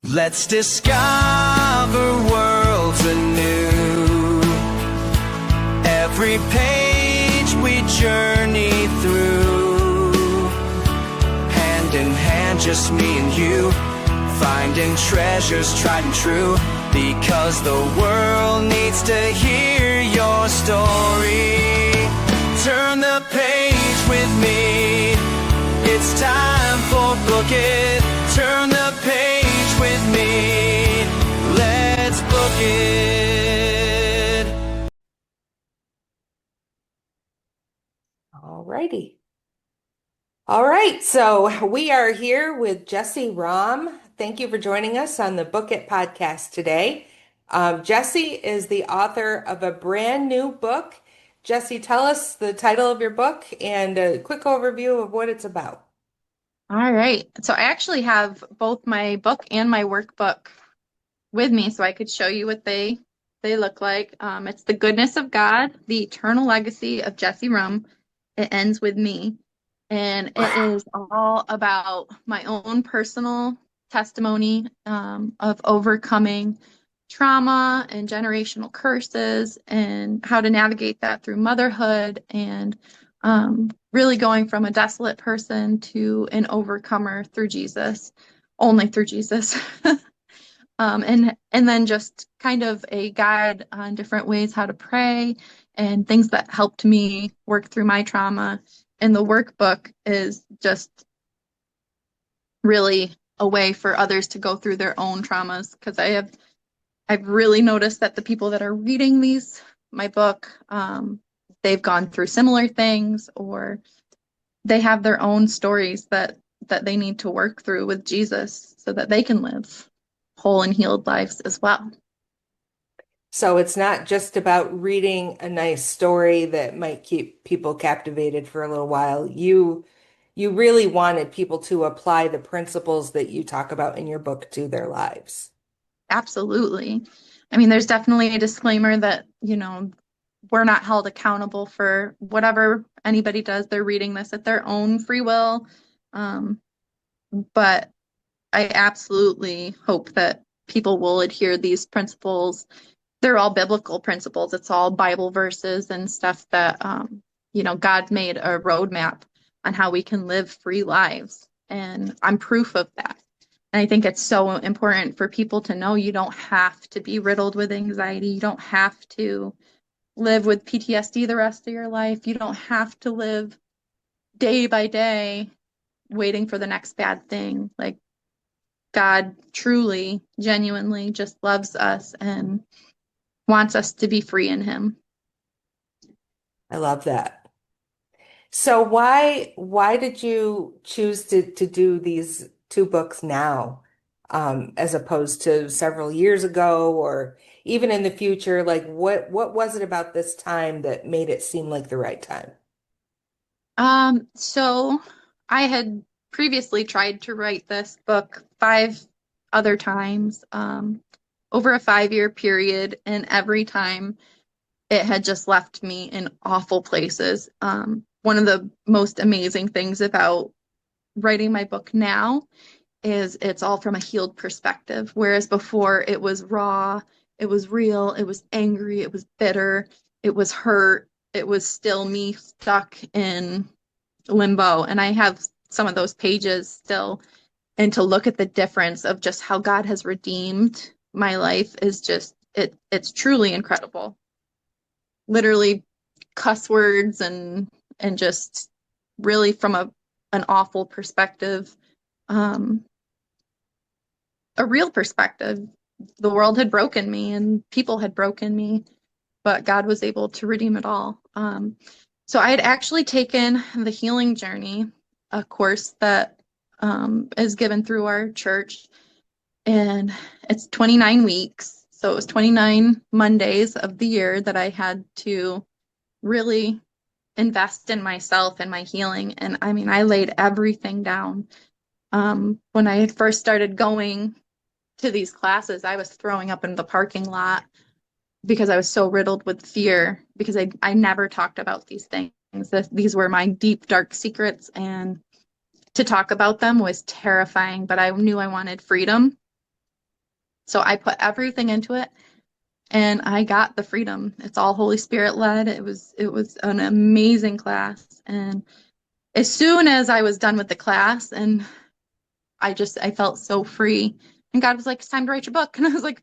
Let's discover worlds anew. Every page we journey through, hand in hand, just me and you, finding treasures tried and true, because the world needs to hear your story. Turn the page with me, it's time for Book It. Turn the page with me, let's book it. Alrighty. All right, so we are here with Jessie Raum. Thank you for joining us on the Book It podcast today. Jessie is the author of a brand new book. Jessie, tell us the title of your book and a quick overview of what it's about. All right. So I actually have both my book and my workbook with me so I could show you what they look like. It's The Goodness of God, The Eternal Legacy of Jessie Raum. It ends with me. And it is all about my own personal testimony of overcoming trauma and generational curses and how to navigate that through motherhood and really going from a desolate person to an overcomer through Jesus, only through Jesus. And then just kind of a guide on different ways how to pray and things that helped me work through my trauma. And the workbook is just really a way for others to go through their own traumas, because I've really noticed that the people that are reading my book, they've gone through similar things, or they have their own stories that they need to work through with Jesus so that they can live whole and healed lives as well. So it's not just about reading a nice story that might keep people captivated for a little while. You really wanted people to apply the principles that you talk about in your book to their lives. Absolutely. I mean, there's definitely a disclaimer that, we're not held accountable for whatever anybody does. They're reading this at their own free will. But I absolutely hope that people will adhere these principles. They're all biblical principles. It's all Bible verses and stuff that, God made a roadmap on how we can live free lives. And I'm proof of that. And I think it's so important for people to know you don't have to be riddled with anxiety. You don't have to live with PTSD the rest of your life. You don't have to live day by day waiting for the next bad thing. Like, God truly, genuinely just loves us and wants us to be free in Him. I love that. So why did you choose to do these two books now, as opposed to several years ago or even in the future? Like what was it about this time that made it seem like the right time? So I had previously tried to write this book 5 other times, over a 5-year period, and every time it had just left me in awful places. One of the most amazing things about writing my book now is it's all from a healed perspective, whereas before it was raw, it was real, it was angry, it was bitter, it was hurt, it was still me stuck in limbo. And I have some of those pages still. And to look at the difference of just how God has redeemed my life is just, it's truly incredible. Literally cuss words and just really from an awful perspective, a real perspective. The world had broken me and people had broken me, but God was able to redeem it all. So I had actually taken the Healing Journey, a course that is given through our church, and it's 29 weeks. So it was 29 Mondays of the year that I had to really invest in myself and my healing. And I mean, I laid everything down. When I first started going to these classes, I was throwing up in the parking lot because I was so riddled with fear, because I never talked about these things. These were my deep, dark secrets, and to talk about them was terrifying, but I knew I wanted freedom. So I put everything into it and I got the freedom. It's all Holy Spirit led. It was an amazing class. And as soon as I was done with the class and I felt so free. And God was like, it's time to write your book. And I was like,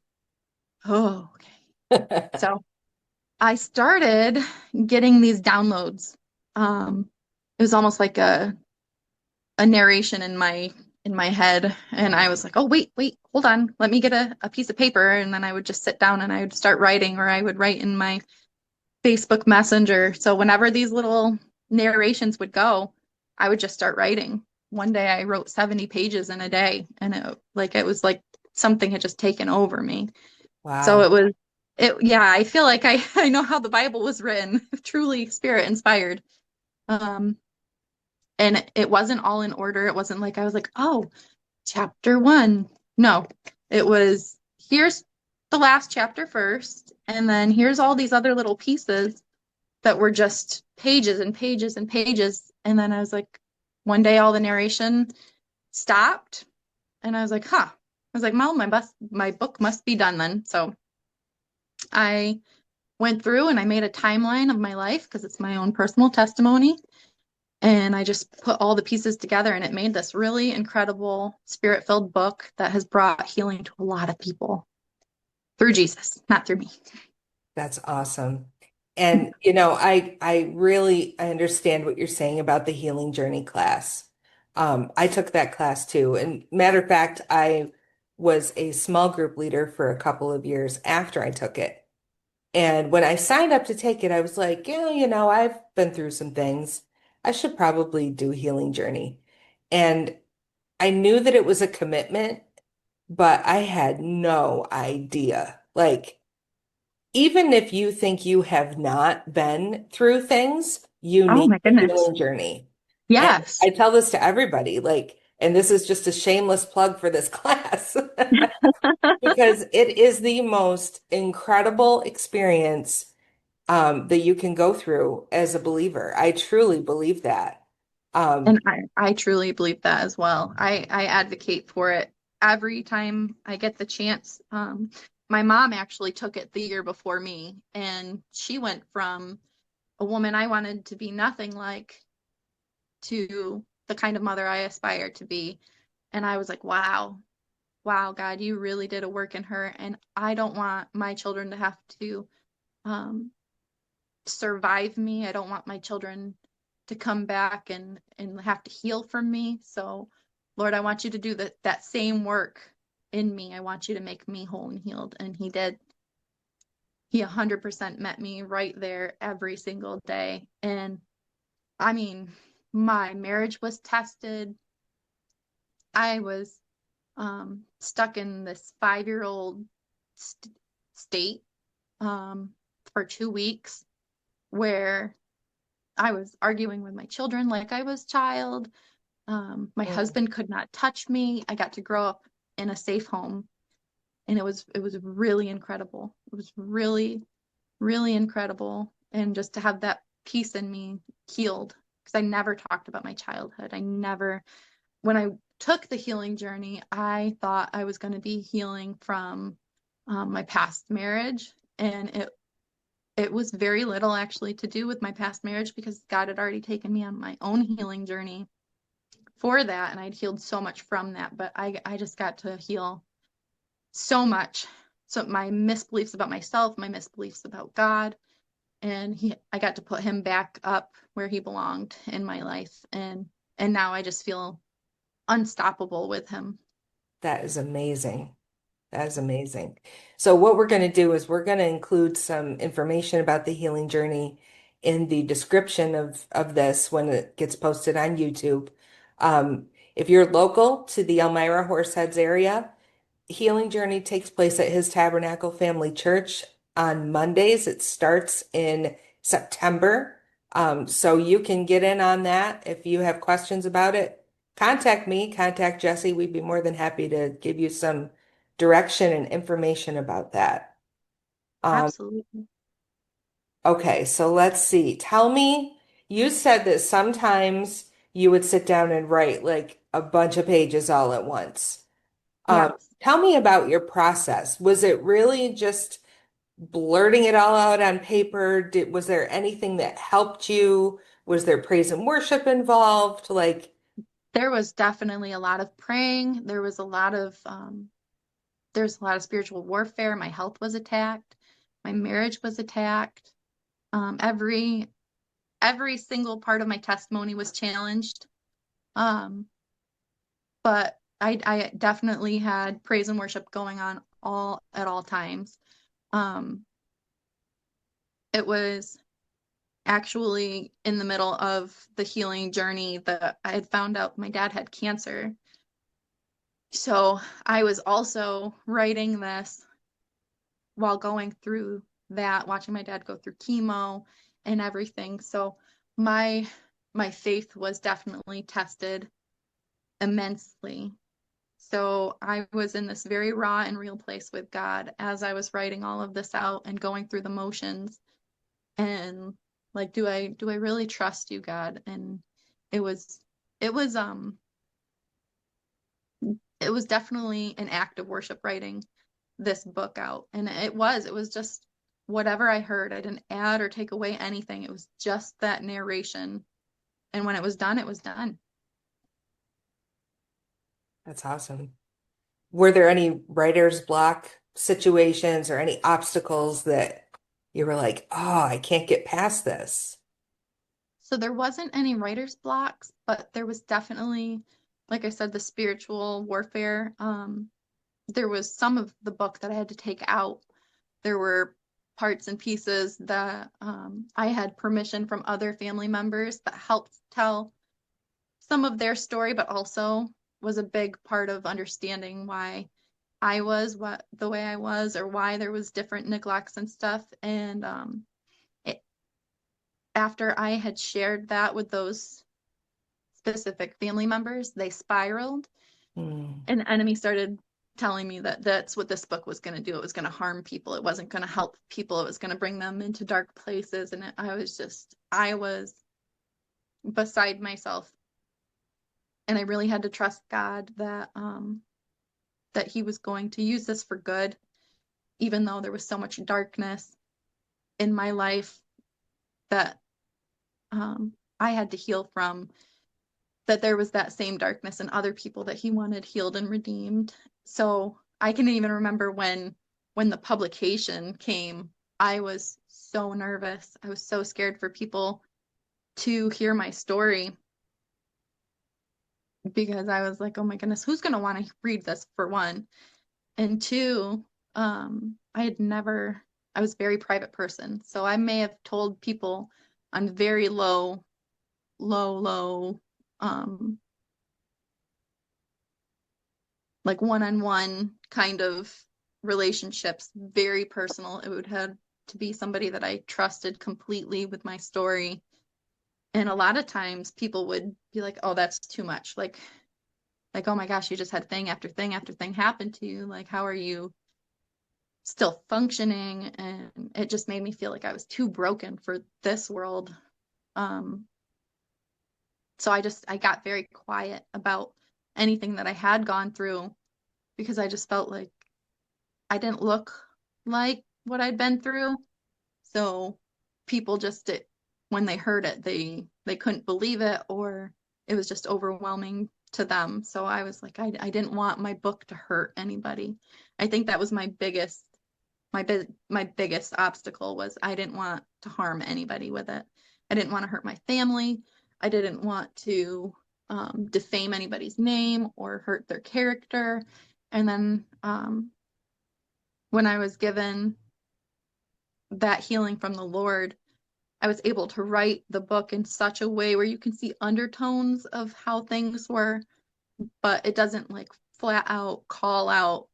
oh, okay. So I started getting these downloads. It was almost like a narration in my head. And I was like, oh, wait, hold on. Let me get a piece of paper. And then I would just sit down and I would start writing, or I would write in my Facebook Messenger. So whenever these little narrations would go, I would just start writing. One day I wrote 70 pages in a day, and it was like something had just taken over me. So Wow. yeah, I feel like I know how the Bible was written, truly spirit inspired. Um, and it wasn't all in order. It wasn't like I was like, oh, chapter one. No, it was here's the last chapter first, and then here's all these other little pieces that were just pages and pages and pages. And then I was like, one day all the narration stopped, and I was like, huh. I was like, well, my book must be done then. So I went through and I made a timeline of my life because it's my own personal testimony. And I just put all the pieces together and it made this really incredible spirit-filled book that has brought healing to a lot of people through Jesus, not through me. That's awesome. And I understand what you're saying about the healing journey class. I took that class too. And matter of fact, I was a small group leader for a couple of years after I took it. And when I signed up to take it, I was like, yeah, I've been through some things. I should probably do healing journey. And I knew that it was a commitment, but I had no idea. Like, even if you think you have not been through things, you Oh need my the goodness. healing journey. And Yes. I tell this to everybody, like, and this is just a shameless plug for this class because it is the most incredible experience that you can go through as a believer. I truly believe that. And Um, I truly believe that as well. I advocate for it every time I get the chance. My mom actually took it the year before me, and she went from a woman I wanted to be nothing like to the kind of mother I aspire to be. And I was like, wow, God, you really did a work in her. And I don't want my children to have to um, survive me. I don't want my children to come back and have to heal from me. So, Lord, I want you to do that same work in me. I want you to make me whole and healed. And he did. He 100% met me right there every single day. And I mean, my marriage was tested. I was stuck in this 5-year old state for 2 weeks where I was arguing with my children like I was child. My mm, husband could not touch me. I got to grow up in a safe home, and it was really incredible. It was really, really incredible, and just to have that peace in me healed because I never talked about my childhood. I never, when I took the healing journey, I thought I was going to be healing from my past marriage, and it was very little actually to do with my past marriage because God had already taken me on my own healing journey for that, and I'd healed so much from that. But I just got to heal so much. So my misbeliefs about myself, my misbeliefs about God, and I got to put him back up where he belonged in my life, and now I just feel unstoppable with him. that is amazing. That is amazing. So what we're going to do is we're going to include some information about the healing journey in the description of this when it gets posted on YouTube. If you're local to the Elmira Horseheads area, Healing Journey takes place at His Tabernacle Family Church on Mondays. It starts in September. So you can get in on that. If you have questions about it, contact me, contact Jessie. We'd be more than happy to give you some direction and information about that. Um, Absolutely. okay, so let's see. Tell me, you said that sometimes you would sit down and write like a bunch of pages all at once. Um, Yes. Tell me about your process. Was it really just blurting it all out on paper? Was there anything that helped you? Was there praise and worship involved? Like, There was definitely a lot of praying. There's a lot of spiritual warfare. My health was attacked. My marriage was attacked. Every single part of my testimony was challenged. Um, but I definitely had praise and worship going on all at all times. Um, it was actually in the middle of the healing journey that I had found out my dad had cancer. So I was also writing this while going through that, watching my dad go through chemo and everything. So my my faith was definitely tested immensely. So I was in this very raw and real place with God as I was writing all of this out and going through the motions and like, do I really trust you, God? And it was it was um it was definitely an act of worship writing this book out. And it was just whatever I heard. I didn't add or take away anything. It was just that narration. And when it was done, it was done. that's awesome. Were there any writer's block situations or any obstacles that you were like, oh, I can't get past this? So there wasn't any writer's blocks, but there was definitely, like I said, the spiritual warfare. There was some of the book that I had to take out. There were parts and pieces that I had permission from other family members that helped tell some of their story, but also was a big part of understanding why I was what the way I was, or why there was different neglects and stuff. And it, after I had shared that with those specific family members, they spiraled, Hmm. and the enemy started telling me that that's what this book was going to do. It was going to harm people. It wasn't going to help people. It was going to bring them into dark places. And I was beside myself. And I really had to trust God that he was going to use this for good, even though there was so much darkness in my life that I had to heal from, that there was that same darkness in other people that he wanted healed and redeemed. So I can even remember when the publication came, I was so nervous. I was so scared for people to hear my story because I was like, oh my goodness, who's going to want to read this, for one? And two, I was a very private person. So I may have told people on very low, um, like one-on-one kind of relationships, very personal. It would have to be somebody that I trusted completely with my story. And a lot of times people would be like, oh, that's too much. Like, oh my gosh, you just had thing after thing after thing happen to you. Like, how are you still functioning? And it just made me feel like I was too broken for this world. Um, so I got very quiet about anything that I had gone through because I just felt like I didn't look like what I'd been through. So people just when they heard it, they couldn't believe it, or it was just overwhelming to them. So I was like, I didn't want my book to hurt anybody. I think that was my biggest obstacle was I didn't want to harm anybody with it. I didn't want to hurt my family. I didn't want to defame anybody's name or hurt their character. And then when I was given that healing from the Lord, I was able to write the book in such a way where you can see undertones of how things were, but it doesn't like flat out call out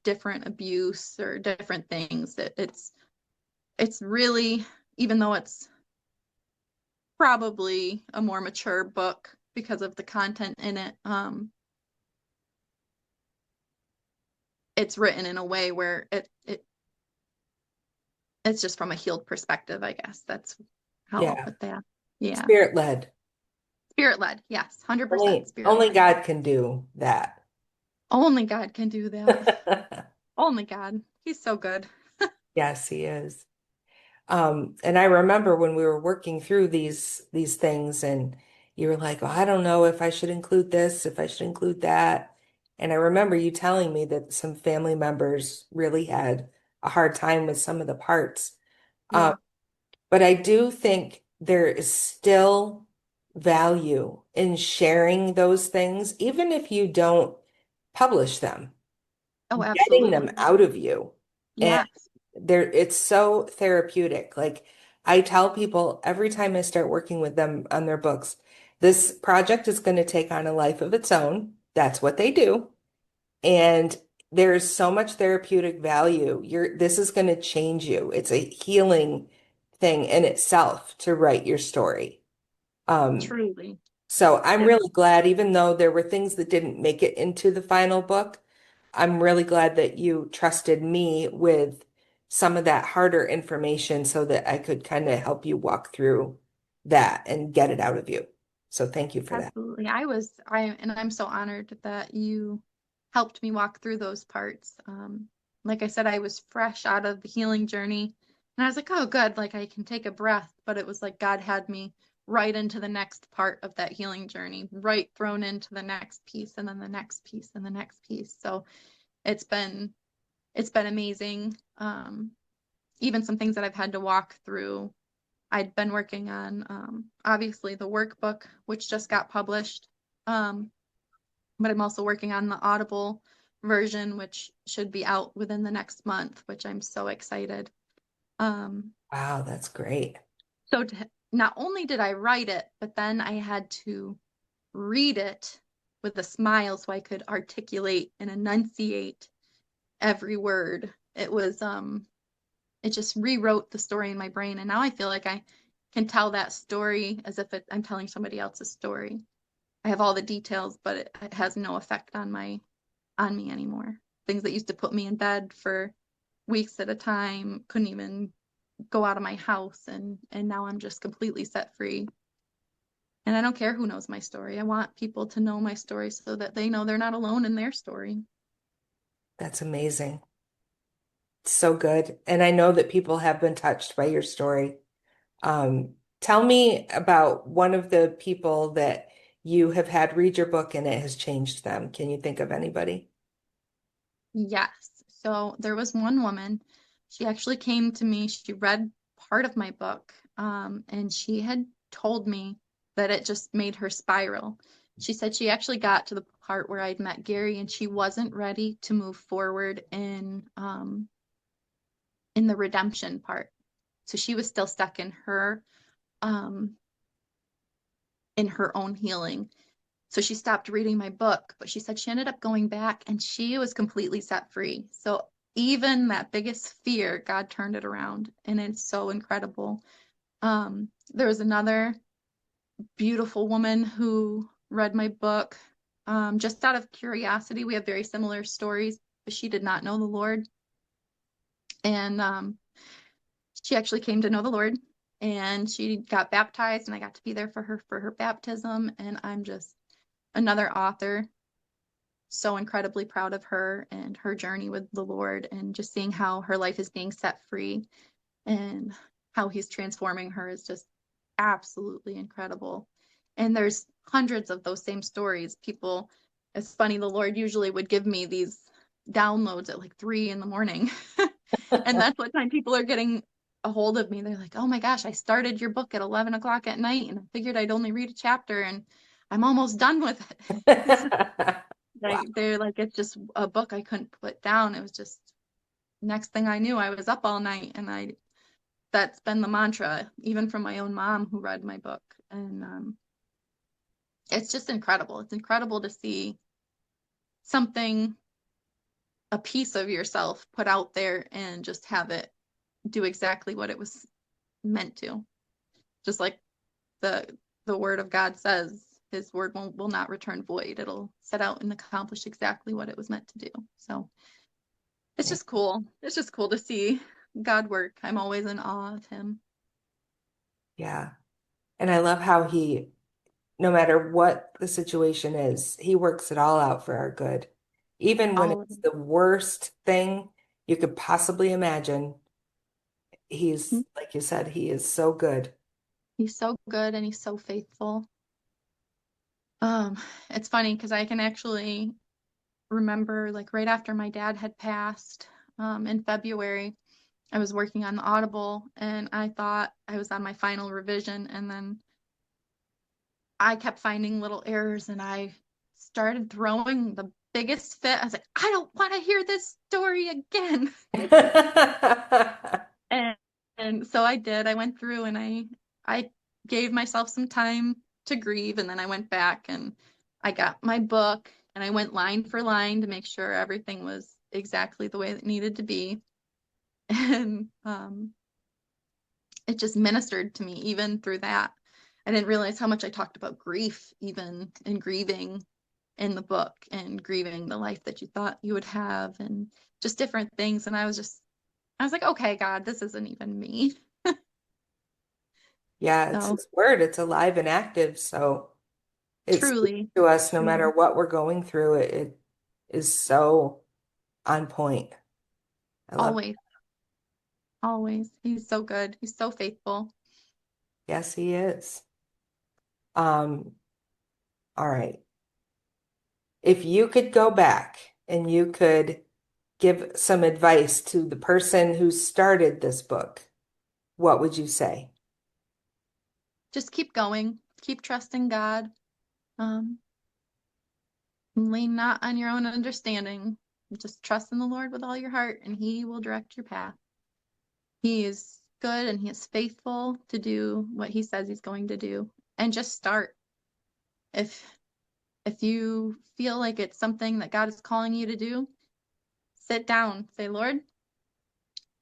different abuse or different things. It's really, even though it's probably a more mature book because of the content in it, it's written in a way where it's just from a healed perspective, I guess. That's how I'll Yeah, put that. Yeah. spirit led. Spirit led. Yes. 100% Only spirit only led. God can do that. Only God can do that. Only God. He's so good. Yes, he is. And I remember when we were working through these things and you were like, oh, I don't know if I should include this, if I should include that. And I remember you telling me that some family members really had a hard time with some of the parts. Um, Yeah. but I do think there is still value in sharing those things, even if you don't publish them, Oh, getting them absolutely. out of you. And Yes. it's so therapeutic. Like I tell people every time I start working with them on their books, this project is going to take on a life of its own. That's what they do. And there is so much therapeutic value. This is going to change you. It's a healing thing in itself to write your story. Um, Truly. so I'm It, really glad, even though there were things that didn't make it into the final book, I'm really glad that you trusted me with some of that harder information so that I could kind of help you walk through that and get it out of you. So thank you for that. absolutely. And I'm so honored that you helped me walk through those parts. Like I said, I was fresh out of the healing journey and I was like, oh, good. Like I can take a breath, but it was like God had me right into the next part of that healing journey, right thrown into the next piece and then the next piece and the next piece. So it's been, it's been amazing. Even some things that I've had to walk through. I'd been working on obviously the workbook, which just got published. Um, but I'm also working on the Audible version, which should be out within the next month, which I'm so excited. Um, Wow, that's great. so not only did I write it, but then I had to read it with a smile so I could articulate and enunciate every word. It just rewrote the story in my brain. And now I feel like I can tell that story as if I'm telling somebody else's story. I have all the details, but it has no effect on me anymore. Things that used to put me in bed for weeks at a time, couldn't even go out of my house, and now I'm just completely set free. And I don't care who knows my story. I want people to know my story so that they know they're not alone in their story. That's amazing. It's so good. And I know that people have been touched by your story. Tell me about one of the people that you have had read your book and it has changed them. Can you think of anybody? Yes. So there was one woman, she actually came to me, she read part of my book, and she had told me that it just made her spiral. She said she actually got to the part where I'd met Gary and she wasn't ready to move forward in the redemption part. So she was still stuck um in her own healing. So she stopped reading my book, but she said she ended up going back and she was completely set free. So even that biggest fear, God turned it around, and it's so incredible. There was another beautiful woman who read my book just out of curiosity. We have very similar stories, but she did not know the Lord. And she actually came to know the Lord and she got baptized, and I got to be there for her baptism. And I'm just another author, so incredibly proud of her and her journey with the Lord, and just seeing how her life is being set free and how he's transforming her is just absolutely incredible. And there's hundreds of those same stories. People, it's funny, the Lord usually would give me these downloads at like 3 in the morning. And that's what time people are getting a hold of me. They're like, oh my gosh, I started your book at 11 o'clock at night and I figured I'd only read a chapter and I'm almost done with it. Wow, They're like, it's just a book I couldn't put down. It was just next thing I knew, I was up all night, and that's been the mantra, even from my own mom who read my book. And it's just incredible. It's incredible to see something, a piece of yourself put out there and just have it do exactly what it was meant to. Just like the the word of God says, his word will not return void. It'll set out and accomplish exactly what it was meant to do. So it's just cool. It's just cool to see God work. I'm always in awe of him. yeah. And I love how no matter what the situation is, he works it all out for our good. Even when All of it's the worst thing you could possibly imagine, he's, it. like you said, he is so good. He's so good and he's so faithful. Um, it's funny because I can actually remember like right after my dad had passed, in February, I was working on the Audible and I thought I was on my final revision, and then I kept finding little errors and I started throwing the biggest fit. I was like, I don't want to hear this story again. And and so I did. I went through and I gave myself some time to grieve, and then I went back and I got my book and I went line for line to make sure everything was exactly the way it needed to be. And it just ministered to me even through that. I didn't realize how much I talked about grief, even in grieving in the book, and grieving the life that you thought you would have, and just different things. And I was like, okay, God, this isn't even me. Yeah, it's So his word. It's alive and active. So it speaks truly, to us no matter truly, what we're going through. It is so on point. I love it. always, always. He's so good. He's so faithful. Yes, he is. Um, all right. If you could go back and you could give some advice to the person who started this book, what would you say? Just keep going. Keep trusting God. Um, lean not on your own understanding. Just trust in the Lord with all your heart, and He will direct your path. He is good and He is faithful to do what He says He's going to do. And just start. If if you feel like it's something that God is calling you to do, sit down. Say, Lord,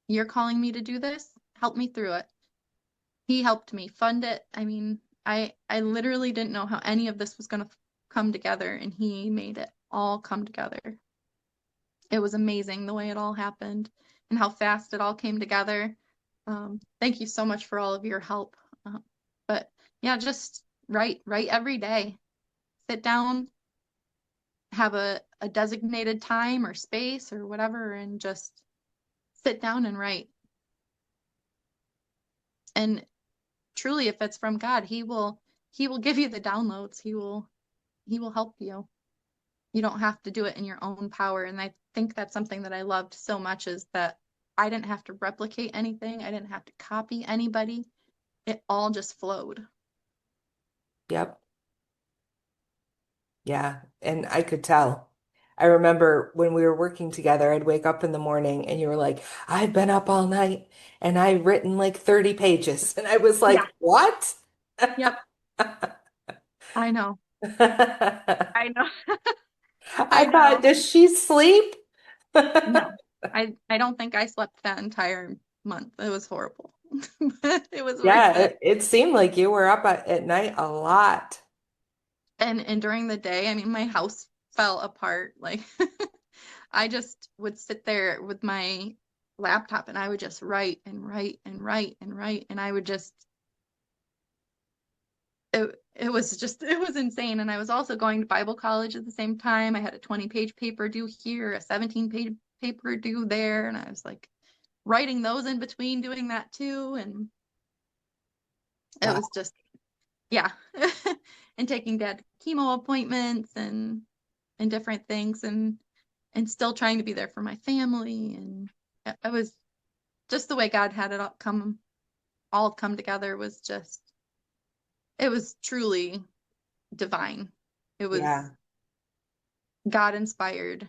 you're calling me to do this. Help me through it. He helped me fund it. I mean, I literally didn't know how any of this was going to come together, and He made it all come together. It was amazing the way it all happened and how fast it all came together. Thank you so much for all of your help. But yeah, just write every day. Sit down, have a designated time or space or whatever, and just sit down and write. And truly, if it's from God, He will give you the downloads. He will help you. You don't have to do it in your own power. And I think that's something that I loved so much, is that I didn't have to replicate anything. I didn't have to copy anybody. It all just flowed. Yep. Yeah. And I could tell. I remember when we were working together, I'd wake up in the morning and you were like, I've been up all night and I've written like 30 pages. And I was like, Yeah. what? Yep. I know. I know. I I thought, know. does she sleep? No. I don't think I slept that entire month. It was horrible. But it was worth Yeah, it. it seemed like you were up at night a lot. And during the day, I mean, my house fell apart. Like I just would sit there with my laptop and I would just write and write and write and write, and I would just it was insane. And I was also going to Bible college at the same time. I had a 20-page paper due here, a 17-page paper due there, and I was like writing those in between doing that too. And it Wow. was just, yeah. And taking dad to chemo appointments and different things, and still trying to be there for my family. And it was just the way God had it all come together was just, it was truly divine. It was Yeah, God inspired,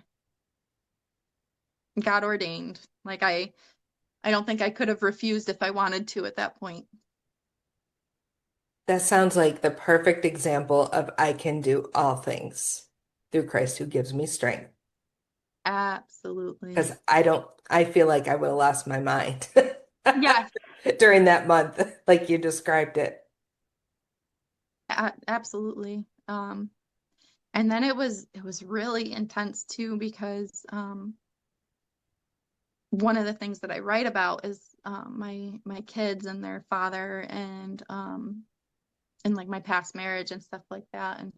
God ordained. Like I don't think I could have refused if I wanted to at that point. that sounds like the perfect example of I can do all things through Christ who gives me strength. Absolutely. Because I feel like I would have lost my mind Yes, during that month, like you described it. absolutely. And then it was really intense too, because one of the things that I write about is my kids and their father, and like my past marriage and stuff like that, and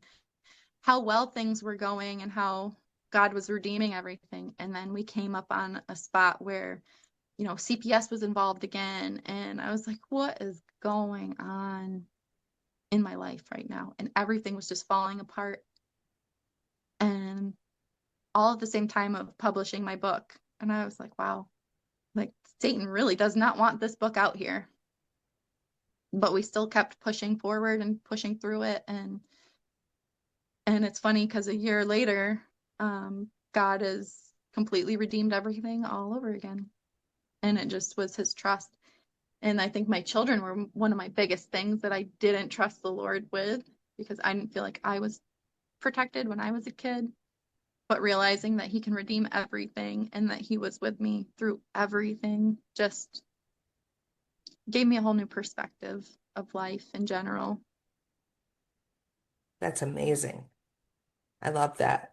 how well things were going, and how God was redeeming everything. And then we came up on a spot where, CPS was involved again. And I was like, what is going on in my life right now? And everything was just falling apart. And all at the same time of publishing my book. And I was like, wow, like Satan really does not want this book out here. But we still kept pushing forward and pushing through it. And it's funny because a year later, God has completely redeemed everything all over again. And it just was his trust. And I think my children were one of my biggest things that I didn't trust the Lord with, because I didn't feel like I was protected when I was a kid. But realizing that he can redeem everything and that he was with me through everything just gave me a whole new perspective of life in general. That's amazing. I love that.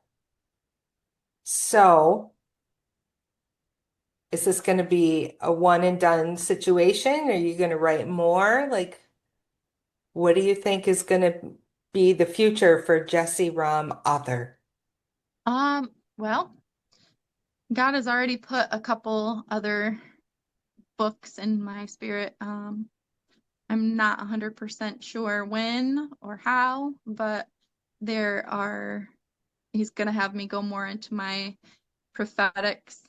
So, is this going to be a one and done situation? Are you going to write more? Like, what do you think is going to be the future for Jessie Raum, author? Well, God has already put a couple other books in my spirit. I'm not 100% sure when or how, but he's going to have me go more into my prophetics,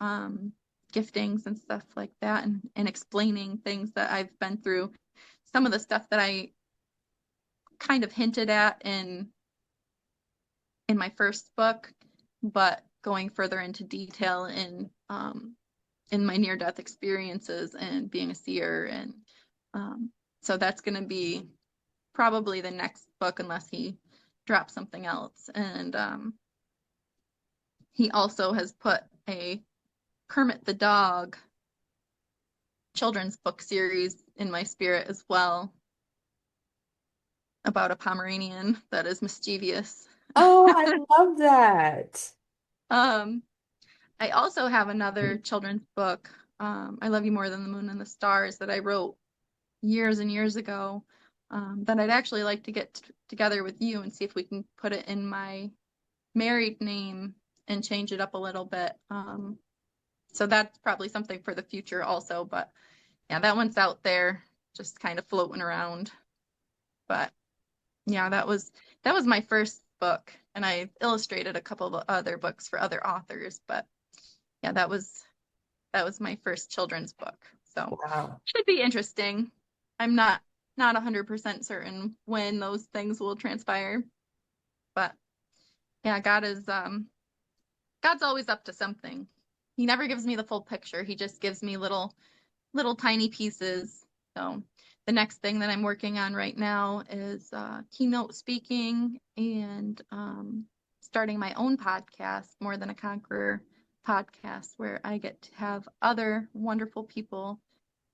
giftings and stuff like that, and explaining things that I've been through. Some of the stuff that I kind of hinted at in my first book, but going further into detail in my near-death experiences and being a seer. And so that's going to be probably the next book unless he drops something else. And he also has put a Kermit the Dog children's book series in my spirit as well, about a Pomeranian that is mischievous. Oh, I love that. Um, I also have another children's book, I Love You More Than the Moon and the Stars, that I wrote years and years ago, that I'd actually like to get together with you and see if we can put it in my married name and change it up a little bit. So that's probably something for the future also. But yeah, that one's out there, just kind of floating around. But yeah, that was my first book, and I illustrated a couple of other books for other authors. But yeah, that was my first children's book. So Wow. should be interesting. I'm not 100% certain when those things will transpire, but yeah, God's always up to something. He never gives me the full picture. He just gives me little tiny pieces. So the next thing that I'm working on right now is keynote speaking and starting my own podcast, More Than a Conqueror podcast, where I get to have other wonderful people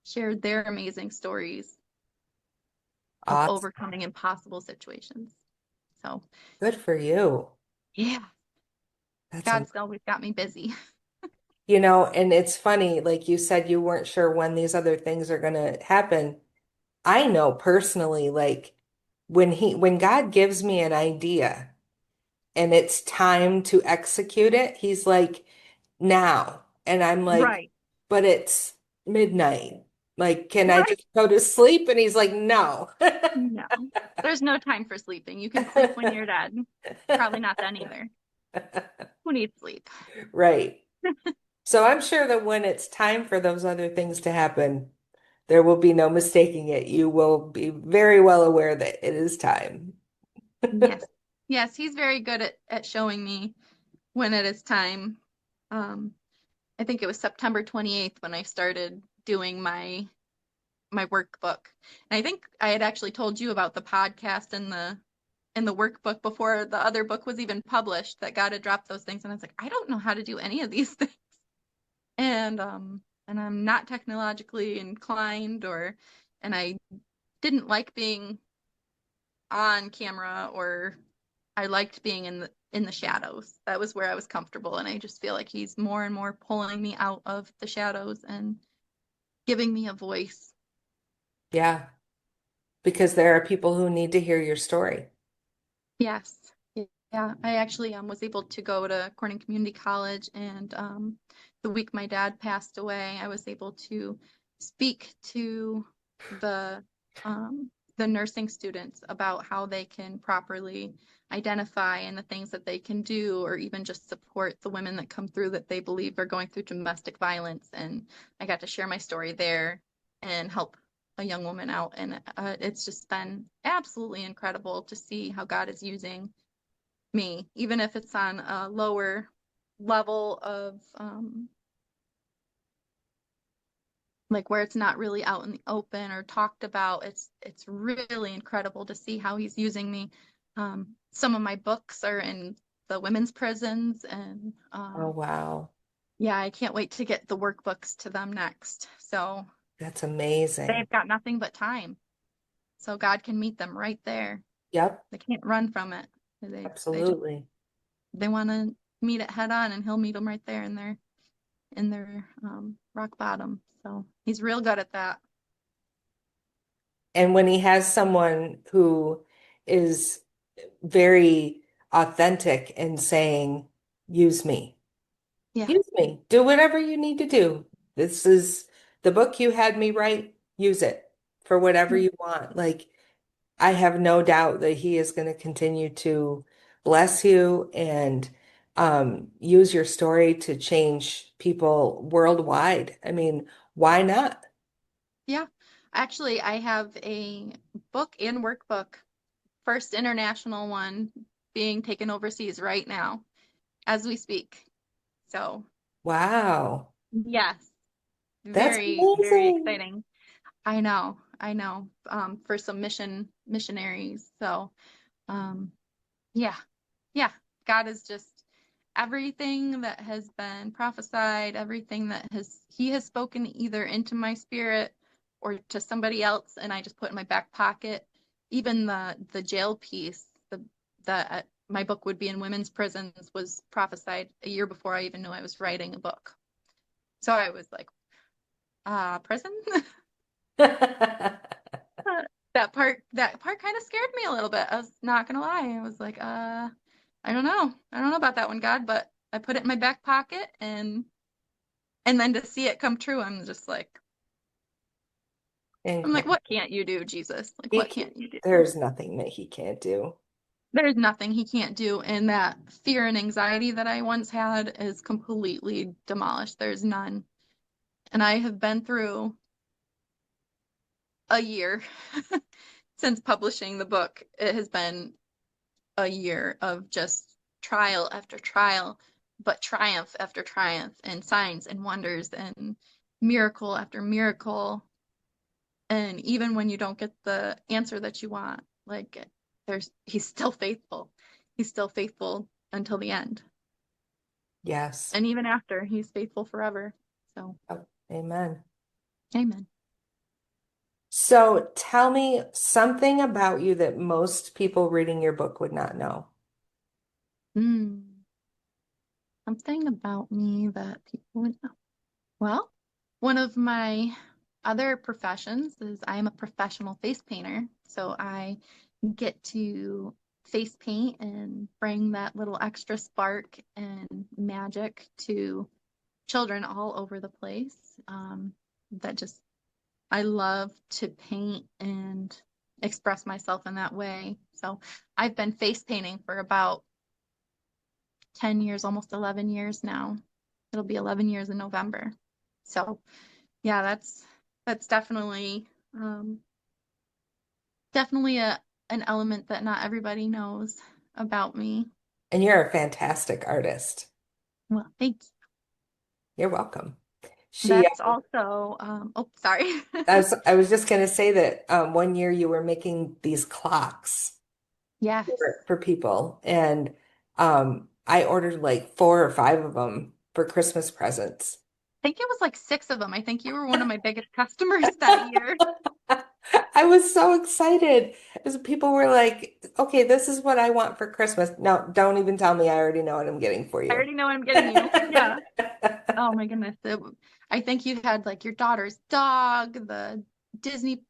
share their amazing stories of Awesome. overcoming impossible situations. So Good for you. yeah, That's God's always got me busy. and it's funny, like you said, you weren't sure when these other things are going to happen. I know personally, like when God gives me an idea and it's time to execute it, he's like, now. And I'm like, Right. but it's midnight. Like, can I Right. just go to sleep? And he's like, no. No, there's no time for sleeping. You can sleep when you're dead. Probably not then either. Who needs sleep? Right. So I'm sure that when it's time for those other things to happen, there will be no mistaking it. You will be very well aware that it is time. Yes. Yes, he's very good at showing me when it is time. Um, I think it was September 28th when I started doing my workbook. And I think I had actually told you about the podcast and the workbook before the other book was even published, that God had dropped those things. And I was like, I don't know how to do any of these things. And I'm not technologically inclined, and I didn't like being on camera, or I liked being in the shadows. That was where I was comfortable. And I just feel like he's more and more pulling me out of the shadows and giving me a voice. Yeah, because there are people who need to hear your story. Yes. Yeah, I actually was able to go to Corning Community College, and the week my dad passed away, I was able to speak to the the nursing students about how they can properly identify and the things that they can do, or even just support the women that come through that they believe are going through domestic violence. And I got to share my story there and help a young woman out, and it's just been absolutely incredible to see how God is using me, even if it's on a lower level of like where it's not really out in the open or talked about. It's really incredible to see how he's using me. Some of my books are in the women's prisons, and Oh, wow. yeah, I can't wait to get the workbooks to them next. So That's amazing. they've got nothing but time. So God can meet them right there. Yep, They can't run from it. They just absolutely. they want to meet it head on, and he'll meet them right there in their rock bottom. So he's real good at that. And when he has someone who is very authentic and saying, use me, Yeah. use me, do whatever you need to do. This is the book you had me write, use it for whatever you want. Like, I have no doubt that he is going to continue to bless you and use your story to change people worldwide. I mean, why not? Yeah. Actually, I have a book and workbook, first international one being taken overseas right now as we speak. So, Wow, yes, that's very, very amazing. exciting. I know, for some missionaries. So, um, yeah, yeah, God is just everything that has been prophesied, everything that he has spoken either into my spirit or to somebody else, and I just put in my back pocket. Even the jail piece, the my book would be in women's prisons, was prophesied a year before I even knew I was writing a book. So I was like, prison? That part kind of scared me a little bit. I was not gonna lie. I was like, I don't know. I don't know about that one, God, but I put it in my back pocket, and then to see it come true, I'm like, Incredible. what can't you do, Jesus? Like, He what can, can't you do? there's nothing that he can't do. There's nothing he can't do, and that fear and anxiety that I once had is completely demolished. There's none. And I have been through a year since publishing the book. It has been a year of just trial after trial, but triumph after triumph, and signs and wonders and miracle after miracle. And even when you don't get the answer that you want, like he's still faithful. He's still faithful until the end. Yes. And even after, he's faithful forever. So, Oh, amen. amen. So tell me something about you that most people reading your book would not know. Hmm. Something about me that people would know. Well, one of my other professions is I am a professional face painter. So I get to face paint and bring that little extra spark and magic to children all over the place. That just, I love to paint and express myself in that way. So I've been face painting for about 10 years, almost 11 years now. It'll be 11 years in November. So yeah, that's um, definitely an element that not everybody knows about me. And you're a fantastic artist. Well, thank you. You're welcome. She, That's also oh, sorry. I was just going to say that one year you were making these clocks Yes. for people, and I ordered like 4 or 5 of them for Christmas presents. I think it was like 6 of them. I think you were one of my biggest customers that year. I was so excited as people were like, okay, this is what I want for Christmas. No, don't even tell me. I already know what I'm getting for I you. already know what I'm getting you. Yeah. Oh my goodness. I think you had like your daughter's dog, the Disney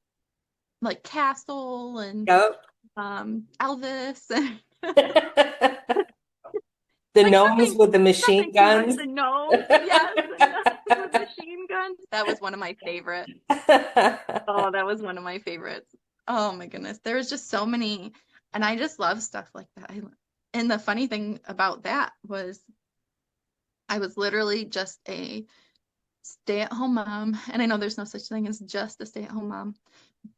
like castle, and Yep. Elvis. The Like gnomes with the machine nothing too much. guns. The gnomes, yes, the gnomes with machine guns. That was one of my favorites. Oh, that was one of my favorites. Oh my goodness. There was just so many, and I just love stuff like that. And the funny thing about that was I was literally just a stay-at-home mom, and I know there's no such thing as just a stay-at-home mom,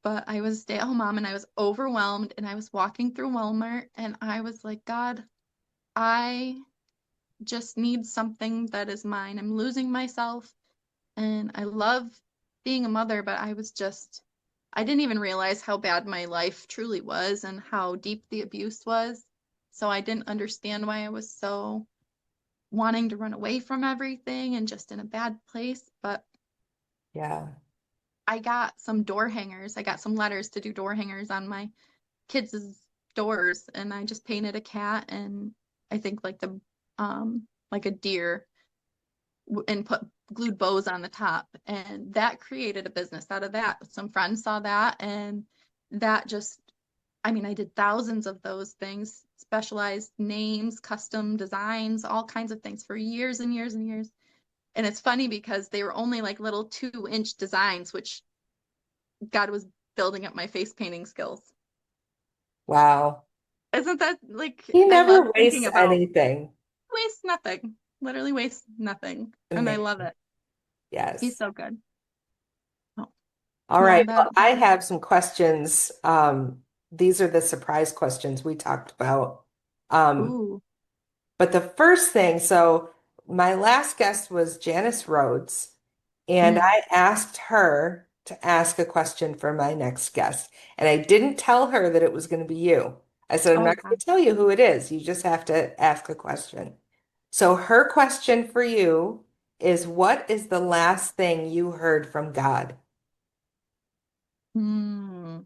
but I was a stay-at-home mom and I was overwhelmed and I was walking through Walmart and I was like, God, I just need something that is mine. I'm losing myself and I love being a mother, but I didn't even realize how bad my life truly was and how deep the abuse was. So I didn't understand why I was so wanting to run away from everything and just in a bad place. But Yeah. I got some door hangers. I got some letters to do door hangers on my kids' doors, and I just painted a cat and I think like a deer and put glued bows on the top, and that created a business out of that. Some friends saw that, and that just, I mean, I did thousands of those things, specialized names, custom designs, all kinds of things for years and years and years. And it's funny because they were only like little 2-inch designs, which God was building up my face painting skills. Wow. Isn't that like, He I love never thinking wastes about anything. waste nothing, literally waste nothing. And I love Amazing. it. He's Yes. so good. Oh, All yeah, right. Well, I have some questions. These are the surprise questions we talked about. Um, ooh, but the first thing, so my last guest was Janice Rhodes, and mm, I asked her to ask a question for my next guest. And I didn't tell her that it was going to be you. I said, I'm oh not God. going to tell you who it is. You just have to ask a question. So her question for you is, what is the last thing you heard from God Hmm.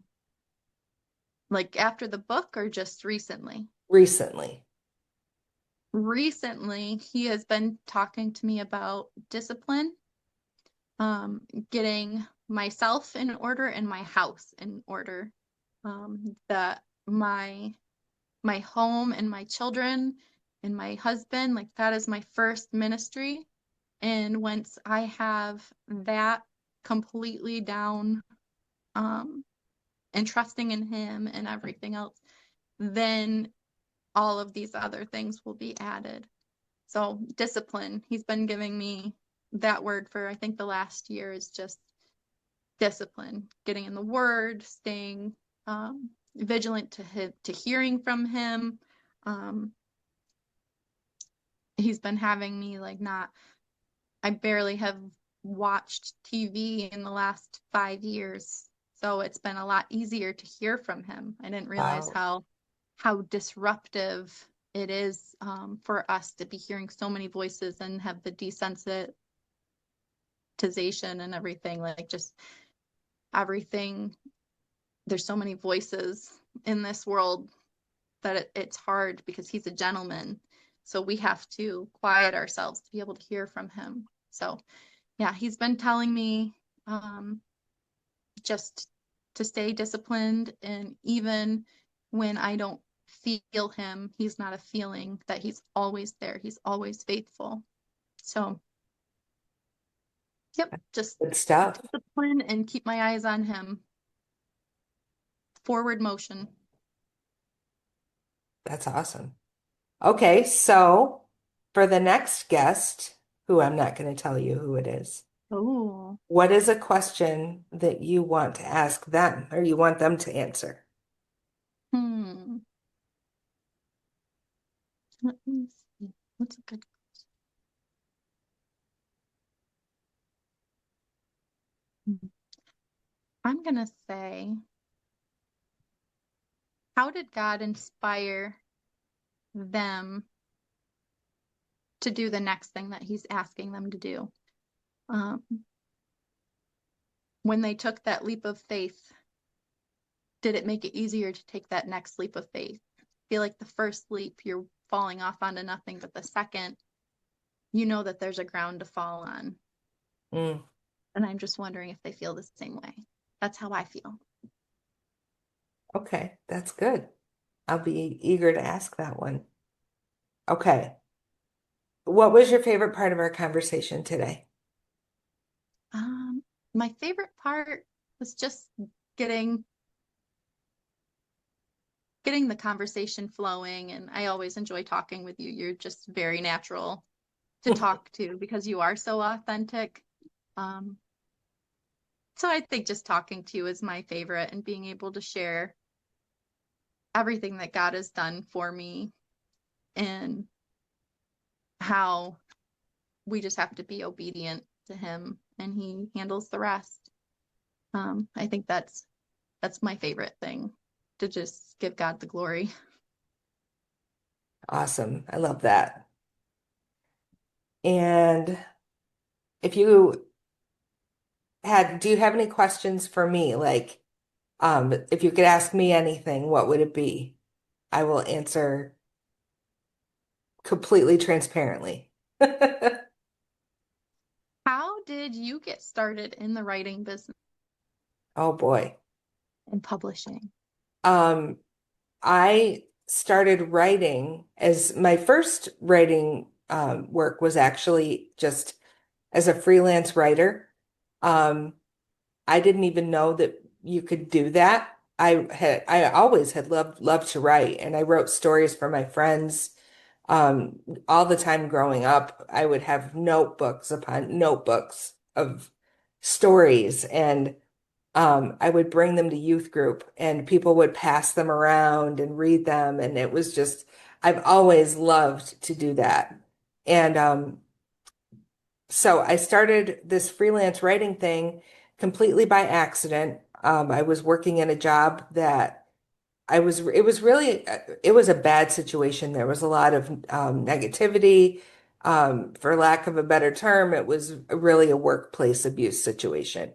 Like after the book or just recently? recently? Recently, he has been talking to me about discipline, getting myself in order and my house in order. That my home and my children and my husband, like that is my first ministry. And once I have that completely down, um, and trusting in him and everything else, then all of these other things will be added. So discipline, he's been giving me that word for I think the last year is just discipline, getting in the word, staying vigilant to hearing from him. Um, he's been having me like not, I barely have watched TV in the last 5 years. So it's been a lot easier to hear from him. I didn't realize Wow. how disruptive it is, for us to be hearing so many voices and have the desensitization and everything, like just everything. There's so many voices in this world that it's hard because he's a gentleman. So we have to quiet ourselves to be able to hear from him. So yeah, he's been telling me, just to stay disciplined. And even when I don't feel him, he's not a feeling, that he's always there. He's always faithful. So, yep, just Good stuff. discipline and keep my eyes on him. Forward motion. That's awesome. Okay, so for the next guest, who I'm not going to tell you who it is, Oh, what is a question that you want to ask them or you want them to answer? hmm. Let me see. What's a good? I'm gonna say, how did God inspire them to do the next thing that He's asking them to do? Um, when they took that leap of faith, did it make it easier to take that next leap of faith? I feel like the first leap, you're falling off onto nothing, but the second, you know that there's a ground to fall on. Mm, And I'm just wondering if they feel the same way. That's how I feel. okay, that's good. I'll be eager to ask that one. Okay. What was your favorite part of our conversation today? Um, my favorite part was just getting getting the conversation flowing, and I always enjoy talking with you. You're just very natural to talk to because you are so authentic. Um, so I think just talking to you is my favorite, and being able to share everything that God has done for me and how we just have to be obedient to him and he handles the rest. I think that's my favorite thing, to just give God the glory. Awesome. I love that. And if you do you have any questions for me? Like, if you could ask me anything, what would it be? I will answer completely transparently. How did you get started in the writing business Oh boy. and publishing? Um, I started writing as my first writing work was actually just as a freelance writer. Um, I didn't even know that you could do that. I always had loved to write, and I wrote stories for my friends. All the time growing up, I would have notebooks upon notebooks of stories, and I would bring them to youth group, and people would pass them around and read them, and it was just I've always loved to do that. And so I started this freelance writing thing completely by accident. I was working in a job that it was really, it was a bad situation. There was a lot of negativity. For lack of a better term, it was really a workplace abuse situation.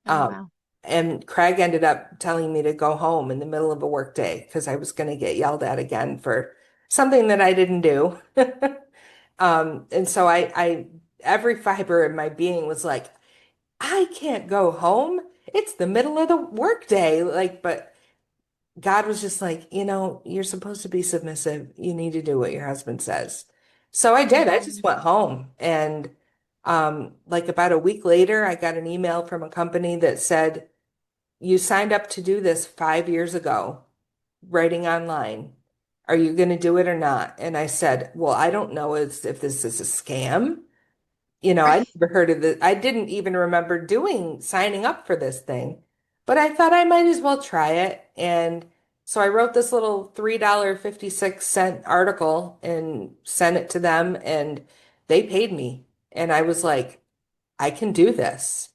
Oh, Um, wow. and Craig ended up telling me to go home in the middle of a workday because I was going to get yelled at again for something that I didn't do. And so every fiber in my being was like, I can't go home. It's the middle of the workday. Like, but God was just like, you're supposed to be submissive. You need to do what your husband says. So I did. I just Mhm. went home. And like about a week later, I got an email from a company that said, you signed up to do this 5 years ago, writing online. Are you going to do it or not? And I said, well, I don't know if this is a scam. I Right. never heard of this. I didn't even remember signing up for this thing, but I thought I might as well try it. And so I wrote this little $3.56 article and sent it to them, and they paid me. And I was like, I can do this.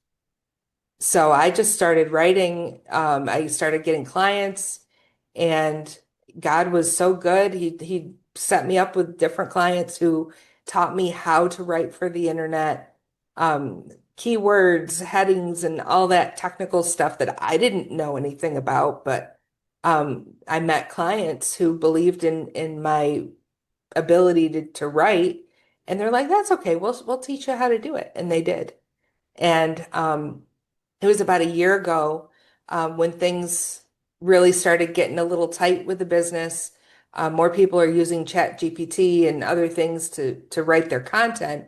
So I just started writing. I started getting clients, and God was so good. He set me up with different clients who taught me how to write for the internet, um, keywords, headings, and all that technical stuff that I didn't know anything about. But I met clients who believed in my ability to write, and they're like, "That's okay. We'll teach you how to do it," and they did. And it was about a year ago when things really started getting a little tight with the business. More people are using Chat GPT and other things to write their content.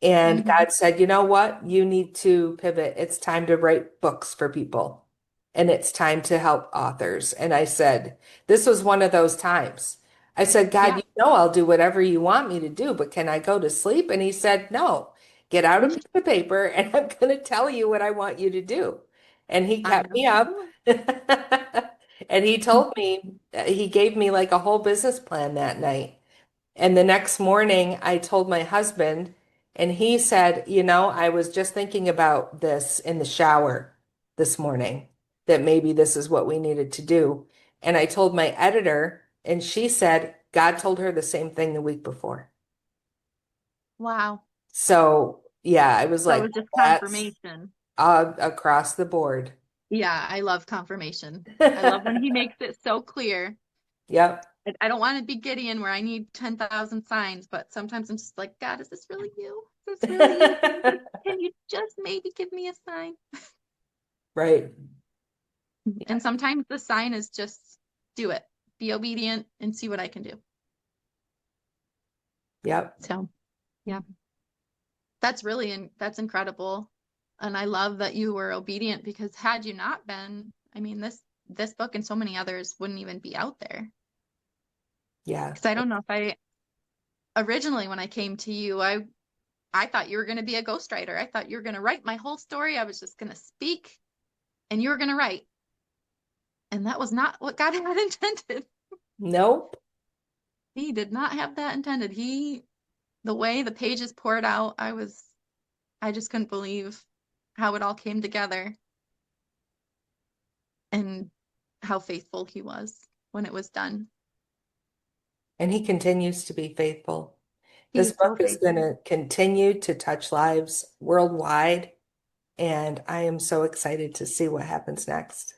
And Hmm. God said, you know what? You need to pivot. It's time to write books for people. And it's time to help authors. And I said, this was one of those times. I said, God, Yeah. you know I'll do whatever you want me to do, but can I go to sleep? And he said, no, get out a piece of paper and I'm going to tell you what I want you to do. And he I kept know me the up. feeling. And he told me, he gave me like a whole business plan that night. And the next morning, I told my husband, and he said, I was just thinking about this in the shower this morning, that maybe this is what we needed to do. And I told my editor, and she said, God told her the same thing the week before. Wow. So, yeah, I was So it like, was just that's confirmation. across the board. Yeah, I love confirmation. I love when he makes it so clear. Yep. I don't want to be Gideon where I need 10,000 signs, but sometimes I'm just like, God, is this really you? Is this really you? Can you just maybe give me a sign? Right. And sometimes the sign is just do it. be obedient, and see what I can do. Yep. So, yeah, that's incredible. And I love that you were obedient, because had you not been, I mean, this book and so many others wouldn't even be out there. Yeah. Because I don't know if I originally, when I came to you, I thought you were going to be a ghostwriter. I thought you were going to write my whole story. I was just going to speak and you were going to write. And that was not what God had intended. Nope. He did not have that intended. The way the pages poured out, I just couldn't believe how it all came together and how faithful he was when it was done. And he continues to be faithful. This He's so book is going faithful. to continue to touch lives worldwide, and I am so excited to see what happens next.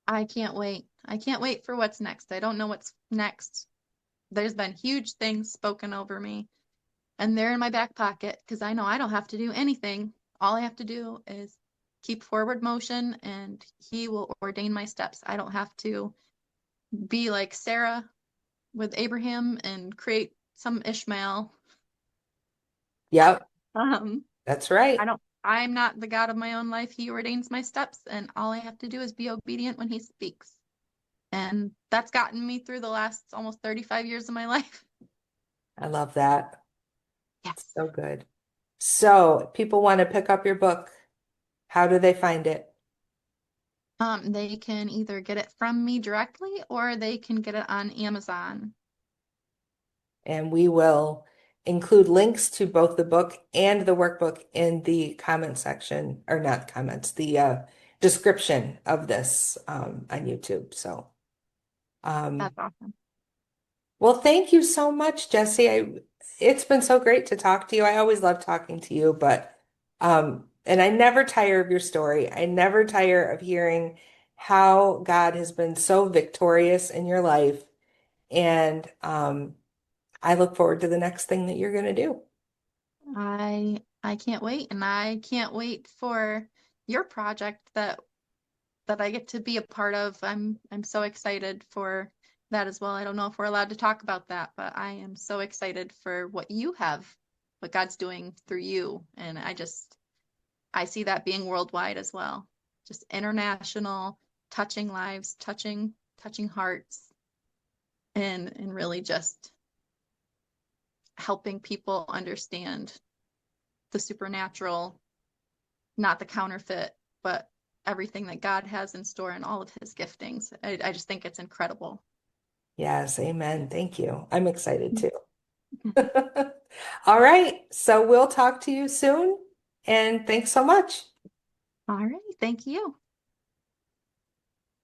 I can't wait. I can't wait for what's next. I don't know what's next. There's been huge things spoken over me, and they're in my back pocket because I know I don't have to do anything. All I have to do is keep forward motion, and he will ordain my steps. I don't have to be like Sarah with Abraham and create some Ishmael. Yep, Um, that's right. I'm not the God of my own life. He ordains my steps, and all I have to do is be obedient when he speaks. And that's gotten me through the last almost 35 years of my life. I love that. Yes. So good. So, if people want to pick up your book, how do they find it? They can either get it from me directly or they can get it on Amazon. And we will include links to both the book and the workbook in the comment section, or not comments, the description of this on YouTube. So, That's awesome. well, thank you so much, Jessie. It's been so great to talk to you. I always love talking to you, but and I never tire of your story. I never tire of hearing how God has been so victorious in your life. And I look forward to the next thing that you're going to do. I can't wait, and I can't wait for your project that I get to be a part of. I'm so excited for that as well. I don't know if we're allowed to talk about that, but I am so excited for what you have, what God's doing through you. And I see that being worldwide as well. Just international, touching lives, touching hearts, and really just helping people understand the supernatural, not the counterfeit, but everything that God has in store and all of his giftings. I just think it's incredible. Yes, amen. Thank you. I'm excited too. All right. So we'll talk to you soon. And thanks so much. All right. Thank you.